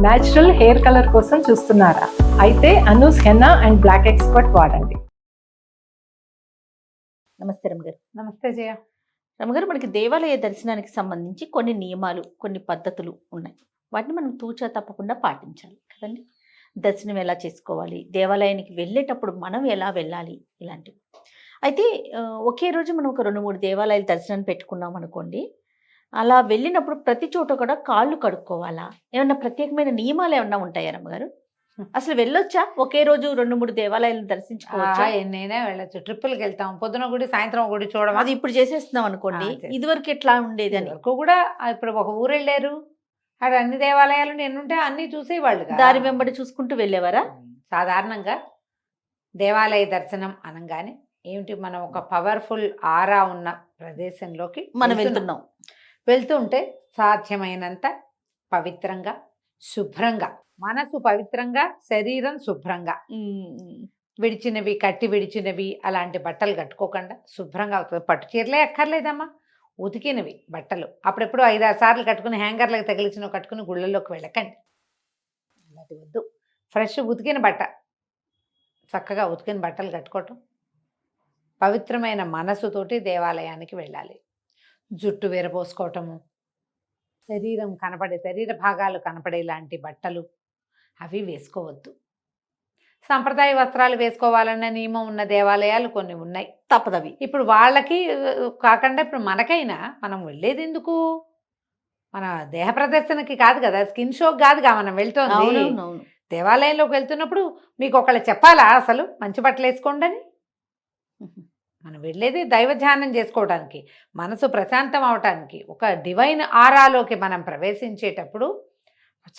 Natural hair colour కోసం చూస్తున్నారా? అయితే Anoos henna and black expert వాడండి. నమస్తే రమగారు. నమస్తే జయ. రమగారు, మనకి దేవాలయ దర్శనానికి సంబంధించి కొన్ని నియమాలు, కొన్ని పద్ధతులు ఉన్నాయి. వాటిని మనం తూచా తప్పకుండా పాటించాలి కదండి. దర్శనం ఎలా చేసుకోవాలి, దేవాలయానికి వెళ్ళేటప్పుడు మనం ఎలా వెళ్ళాలి, ఇలాంటివి. అయితే ఒకే రోజు మనం ఒక 2-3 దేవాలయాల దర్శనం పెట్టుకున్నాం అనుకోండి, అలా వెళ్ళినప్పుడు ప్రతి చోట కూడా కాళ్ళు కడుక్కోవాలా? ఏమన్నా ప్రత్యేకమైన నియమాలు ఏమన్నా ఉంటాయా రమ్మగారు? అసలు వెళ్ళొచ్చా? ఒకే రోజు 2-3 దేవాలయాలను దర్శించుకోవచ్చా? ఎన్నైనా వెళ్ళచ్చు. ట్రిప్పులకి వెళ్తాం, పొద్దున గుడి సాయంత్రం గుడి చూడడం. అది ఇప్పుడు చేసేస్తున్నాం అనుకోండి. ఇదివరకు ఎట్లా ఉండేది అని వరకు కూడా ఇప్పుడు ఒక ఊరు వెళ్ళారు, అక్కడ అన్ని దేవాలయాలు ఎన్నుంటే అన్ని చూసేవాళ్ళు కదా. దారి వెంబడి చూసుకుంటూ వెళ్ళేవారా? సాధారణంగా దేవాలయ దర్శనం అనగానే ఏమిటి, మనం ఒక పవర్ఫుల్ ఆరా ఉన్న ప్రదేశంలోకి మనం వెళ్తుంటే సాధ్యమైనంత పవిత్రంగా, శుభ్రంగా, మనసు పవిత్రంగా, శరీరం శుభ్రంగా, విడిచినవి కట్టి విడిచినవి అలాంటి బట్టలు కట్టుకోకుండా శుభ్రంగా, పట్టు చీరలే అక్కర్లేదమ్మా, ఉతికినవి బట్టలు అప్పుడెప్పుడు 5-6 సార్లు కట్టుకుని హ్యాంగర్లకు తగిలిచినవి కట్టుకుని గుళ్ళల్లోకి వెళ్ళకండి. అది వద్దు. ఫ్రెష్ ఉతికిన బట్ట, చక్కగా ఉతికిన బట్టలు కట్టుకోవటం, పవిత్రమైన మనసుతోటి దేవాలయానికి వెళ్ళాలి. జుట్టు విరబోసుకోవటము, శరీర భాగాలు కనపడేలాంటి బట్టలు అవి వేసుకోవద్దు. సంప్రదాయ వస్త్రాలు వేసుకోవాలన్న నియమం ఉన్న దేవాలయాలు కొన్ని ఉన్నాయి, తప్పదవి. ఇప్పుడు వాళ్ళకి కాకుండా ఇప్పుడు మనకైనా మనం వెళ్ళేది ఎందుకు? మన దేహ ప్రదర్శనకి కాదు కదా, స్కిన్ షోకి కాదుగా మనం వెళ్తోంది. దేవాలయంలోకి వెళ్తున్నప్పుడు మీకు ఒకళ్ళు చెప్పాలా అసలు మంచి బట్టలు వేసుకోండి అని? మనం వెళ్ళేది దైవ ధ్యానం చేసుకోవడానికి, మనసు ప్రశాంతం అవటానికి, ఒక డివైన్ ఆరాలోకి మనం ప్రవేశించేటప్పుడు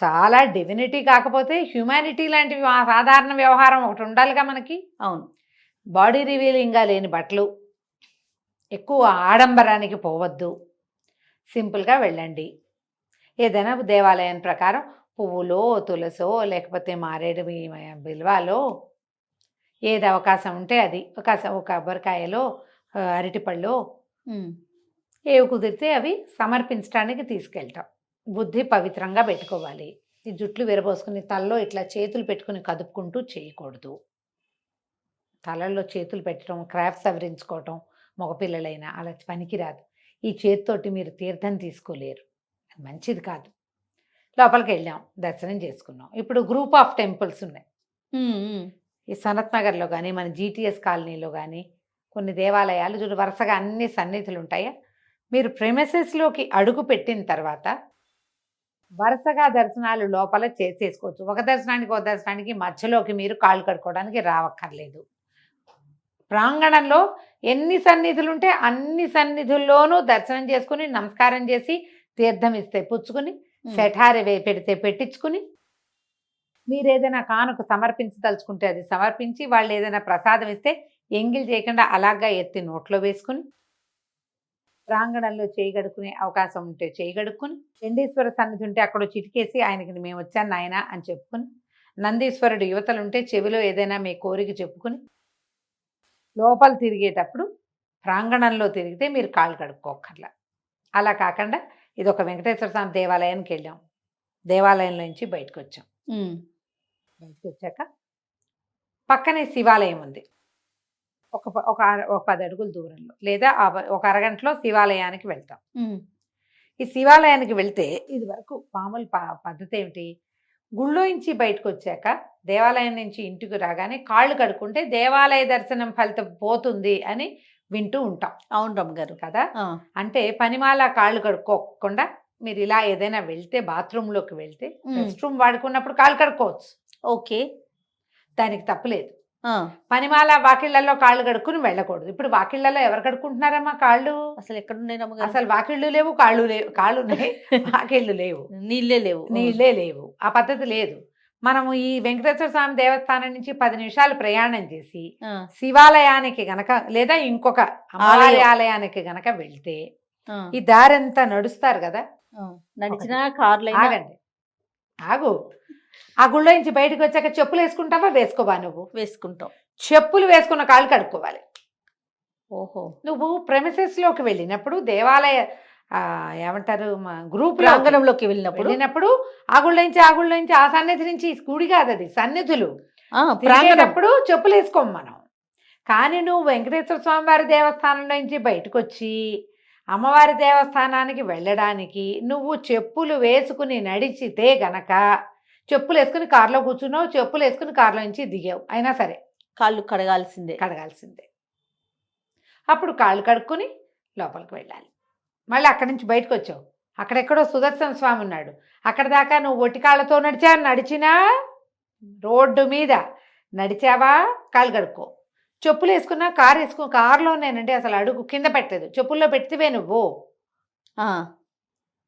చాలా డివినిటీ కాకపోతే హ్యూమానిటీ లాంటివి సాధారణ వ్యవహారం ఒకటి ఉండాలిగా మనకి. అవును. బాడీ రివీలింగ్గా లేని బట్టలు, ఎక్కువ ఆడంబరానికి పోవద్దు, సింపుల్గా వెళ్ళండి. ఏదైనా దేవాలయం ప్రకారం పువ్వులో, తులసో, లేకపోతే మారేడు బిల్వాలో, ఏది అవకాశం ఉంటే అది, ఒక కొబ్బరికాయలో, అరటిపళ్ళు, ఏవి కుదిరితే అవి సమర్పించడానికి తీసుకెళ్తాం. బుద్ధి పవిత్రంగా పెట్టుకోవాలి. ఈ జుట్లు విరబోసుకుని తలలో ఇట్లా చేతులు పెట్టుకుని కదుపుకుంటూ చేయకూడదు. తలల్లో చేతులు పెట్టడం, క్రాఫ్ట్ సవరించుకోవటం మగపిల్లలైనా అలా పనికిరాదు. ఈ చేతితోటి మీరు తీర్థం తీసుకోలేరు, అది మంచిది కాదు. లోపలికి వెళ్ళాం, దర్శనం చేసుకున్నాం. ఇప్పుడు గ్రూప్ ఆఫ్ టెంపుల్స్ ఉన్నాయి. ఈ సనత్ నగర్లో కానీ, మన జీటీఎస్ కాలనీలో కానీ కొన్ని దేవాలయాలు చూడు, వరుసగా అన్ని సన్నిధులు ఉంటాయా. మీరు ప్రెమిసెస్లోకి అడుగు పెట్టిన తర్వాత వరుసగా దర్శనాలు లోపల చేసేసుకోవచ్చు. ఒక దర్శనానికి మధ్యలోకి మీరు కాళ్ళు కడుక్కోవడానికి రావక్కర్లేదు. ప్రాంగణంలో ఎన్ని సన్నిధులు ఉంటే అన్ని సన్నిధుల్లోనూ దర్శనం చేసుకుని, నమస్కారం చేసి, తీర్థం ఇస్తే పుచ్చుకుని, శఠారి పెడితే పెట్టించుకుని, మీరు ఏదైనా కానుక సమర్పించదలుచుకుంటే అది సమర్పించి, వాళ్ళు ఏదైనా ప్రసాదం ఇస్తే ఎంగిల్ చేయకుండా అలాగా ఎత్తి నోట్లో వేసుకుని, ప్రాంగణంలో చేయగడుకునే అవకాశం ఉంటే చేయగడుక్కుని, చండీశ్వర సన్నిధి ఉంటే అక్కడ చిటికేసి ఆయనకి మేము వచ్చాను నాయన అని చెప్పుకుని, నందీశ్వరుడు యువతలు ఉంటే చెవిలో ఏదైనా మీ కోరిక చెప్పుకుని, లోపల తిరిగేటప్పుడు ప్రాంగణంలో తిరిగితే మీరు కాళ్ళు కడుక్కోక్కర్లా. అలా కాకుండా ఇది ఒక వెంకటేశ్వర స్వామి దేవాలయానికి వెళ్ళాం, దేవాలయంలో నుంచి బయటకు వచ్చాం. బయటకు వచ్చాక పక్కనే శివాలయం ఉంది, ఒక 10 అడుగుల దూరంలో, లేదా ఒక అరగంటలో శివాలయానికి వెళ్తాం. ఈ శివాలయానికి వెళ్తే ఇది వరకు మామూలు పద్ధతి ఏమిటి, గుళ్ళో నుంచి బయటకు వచ్చాక దేవాలయం నుంచి ఇంటికి రాగానే కాళ్ళు కడుక్కుంటే దేవాలయ దర్శనం ఫలితం పోతుంది అని వింటూ ఉంటాం. అవును రమ్మగారు కదా. అంటే పనిమాల కాళ్ళు కడుక్కోకుండా మీరు ఇలా ఏదైనా వెళ్తే, బాత్రూంలోకి వెళ్తే, రెస్ట్ రూమ్ వాడుకున్నప్పుడు కాళ్ళు కడుక్కోవచ్చు, ఓకే, దానికి తప్పులేదు. పనిమాల వాకిళ్లలో కాళ్ళు కడుక్కుని వెళ్ళకూడదు. ఇప్పుడు వాకిళ్లలో ఎవరు కడుక్కుంటున్నారమ్మా కాళ్ళు? అసలు ఎక్కడున్నాయి? అసలు వాకిళ్ళు లేవు, కాళ్ళు ఉన్నాయి, వాకిళ్ళు లేవు, నీళ్ళే లేవు. ఆ పద్ధతి లేదు. మనము ఈ వెంకటేశ్వర స్వామి దేవస్థానం నుంచి 10 నిమిషాలు ప్రయాణం చేసి శివాలయానికి గనక, లేదా ఇంకొక అమ్మవారి ఆలయానికి గనక వెళ్తే, ఈ దారంతా నడుస్తారు కదా, నడిచిన కార్లు, ఆగండి, ఆగు. ఆ గుళ్ళో నుంచి బయటకు వచ్చాక చెప్పులు వేసుకుంటావా? వేసుకోవా? నువ్వు వేసుకుంటావు. చెప్పులు వేసుకున్న కాళ్ళు కడుక్కోవాలి. ఓహో. నువ్వు ప్రెమిసెస్లోకి వెళ్ళినప్పుడు దేవాలయ ఏమంటారు మా గ్రూప్ ప్రాంగణంలోకి వెళ్ళినప్పుడు వెళ్ళినప్పుడు ఆగుళ్ళ నుంచి ఆ సన్నిధి నుంచి గుడి కాదు అది సన్నిధులు ప్రాంగణం తిరిగేటప్పుడు చెప్పులు వేసుకోము మనం. కానీ నువ్వు వెంకటేశ్వర స్వామి వారి దేవస్థానం నుంచి బయటకు వచ్చి అమ్మవారి దేవస్థానానికి వెళ్ళడానికి నువ్వు చెప్పులు వేసుకుని నడిచితే గనక చెప్పులు వేసుకుని కారులో కూర్చున్నావు, చెప్పులు వేసుకుని కారులో నుంచి దిగావు, అయినా సరే కాళ్ళు కడగాల్సిందే. అప్పుడు కాళ్ళు కడుక్కొని లోపలికి వెళ్ళాలి. మళ్ళీ అక్కడి నుంచి బయటకు వచ్చావు, అక్కడెక్కడో సుదర్శన స్వామి ఉన్నాడు, అక్కడ దాకా నువ్వు ఒట్టి కాళ్ళతో నడిచినా రోడ్డు మీద నడిచావా కాళ్ళు కడుక్కో. చెప్పులు వేసుకున్నా కారులోనేనండి అసలు అడుగు కింద పెట్టలేదు, చెప్పుల్లో పెడితే నువ్వు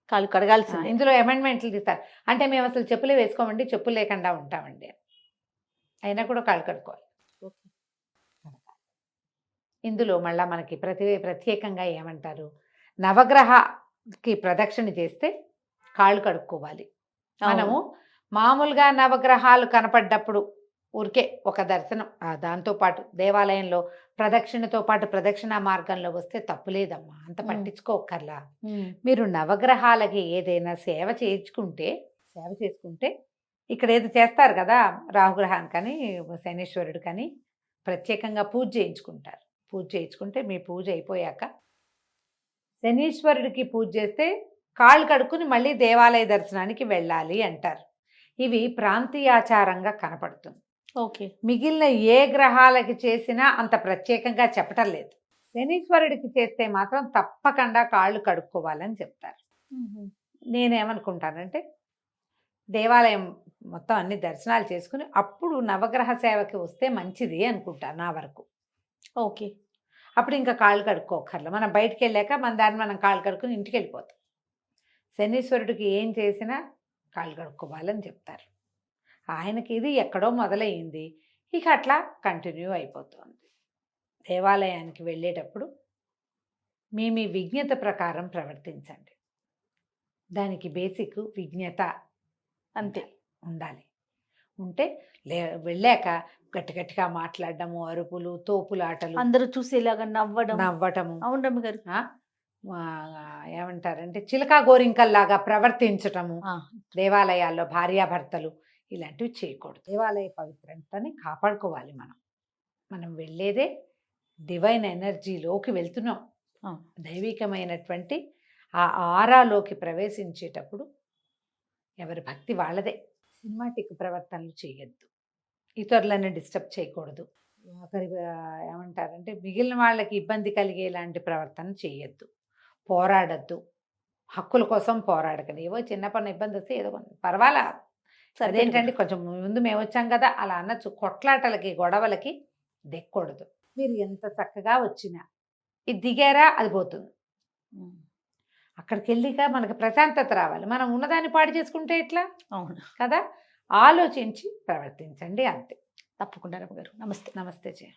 కాళ్ళు కడగాల్సిందే. ఇందులో అమెండ్మెంట్లు తీస్తారు. అంటే మేము అసలు చెప్పులే వేసుకోమండి, చెప్పులు లేకుండా ఉంటామండి, అయినా కూడా కాళ్ళు కడుక్కోవాలి. ఇందులో మళ్ళీ మనకి ప్రత్యేకంగా ఏమంటారు, నవగ్రహకి ప్రదక్షిణ చేస్తే కాళ్ళు కడుక్కోవాలి. మనము మామూలుగా నవగ్రహాలు కనపడ్డప్పుడు ఊరికే ఒక దర్శనం దాంతోపాటు దేవాలయంలో ప్రదక్షిణతో పాటు ప్రదక్షిణ మార్గంలో వస్తే తప్పులేదమ్మా, అంత పట్టించుకోకర్లా. మీరు నవగ్రహాలకి ఏదైనా సేవ చేసుకుంటే ఇక్కడ ఏదో చేస్తారు కదా, రాహుగ్రహానికి కానీ శనీశ్వరుడు కానీ ప్రత్యేకంగా పూజ చేయించుకుంటారు. పూజ చేయించుకుంటే మీ పూజ అయిపోయాక శనీశ్వరుడికి పూజ చేస్తే కాళ్ళు కడుక్కుని మళ్ళీ దేవాలయ దర్శనానికి వెళ్ళాలి అంటారు. ఇవి ప్రాంతీయాచారంగా కనపడుతుంది. ఓకే, మిగిలిన ఏ గ్రహాలకి చేసినా అంత ప్రత్యేకంగా చెప్పటం లేదు. శనీశ్వరుడికి చేస్తే మాత్రం తప్పకుండా కాళ్ళు కడుక్కోవాలని చెప్తారు. నేనేమనుకుంటానంటే దేవాలయం మొత్తం అన్ని దర్శనాలు చేసుకుని అప్పుడు నవగ్రహ సేవకి వస్తే మంచిది అనుకుంటాను నా వరకు. ఓకే, అప్పుడు ఇంకా కాళ్ళు కడుక్కోకర్ల, మనం బయటికి వెళ్ళాక మన దాన్ని మనం కాళ్ళు కడుక్కుని ఇంటికి వెళ్ళిపోతాం. శనీశ్వరుడికి ఏం చేసినా కాళ్ళు కడుక్కోవాలని చెప్తారు. ఆయనకి ఇది ఎక్కడో మొదలయ్యింది, ఇక అట్లా కంటిన్యూ అయిపోతుంది. దేవాలయానికి వెళ్ళేటప్పుడు మీ విజ్ఞత ప్రకారం ప్రవర్తించండి. దానికి బేసిక్ విజ్ఞత అంతే ఉండాలి. ఉంటే వెళ్ళాక గట్టిగా మాట్లాడడము, అరుపులు, తోపులాటలు, అందరూ చూసేలాగా నవ్వటము. అవును రమ్య గారు, ఏమంటారంటే చిలకా గోరింకల్లాగా ప్రవర్తించటము, దేవాలయాల్లో భార్యాభర్తలు ఇలాంటివి చేయకూడదు. దేవాలయ పవిత్రతని కాపాడుకోవాలి. మనం వెళ్ళేదే డివైన్ ఎనర్జీలోకి వెళ్తున్నాం. దైవికమైనటువంటి ఆ ఆరాలోకి ప్రవేశించేటప్పుడు ఎవరి భక్తి వాళ్ళదే. సినిమాటిక్ ప్రవర్తనలు చేయొద్దు, ఇతరులను డిస్టర్బ్ చేయకూడదు, ఒకరి ఏమంటారంటే మిగిలిన వాళ్ళకి ఇబ్బంది కలిగేలాంటి ప్రవర్తన చేయొద్దు, పోరాడద్దు, హక్కుల కోసం పోరాడకండి. ఏవో చిన్న పని ఇబ్బంది వస్తే ఏదో పర్వాలా, అదేంటంటే కొంచెం ముందు మేము వచ్చాం కదా అలా అనొచ్చు. కొట్లాటలకి గొడవలకి దిక్కకూడదు. మీరు ఎంత చక్కగా వచ్చినా ఇది దిగారా అది పోతుంది. అక్కడికి వెళ్ళిగా మనకు ప్రశాంతత రావాలి. మనం ఉన్నదాన్ని పాడు చేసుకుంటే ఎట్లా? అవును కదా, ఆలోచించి ప్రవర్తించండి అంతే. తప్పకుండా రమ్య గారు. నమస్తే. నమస్తే జయ.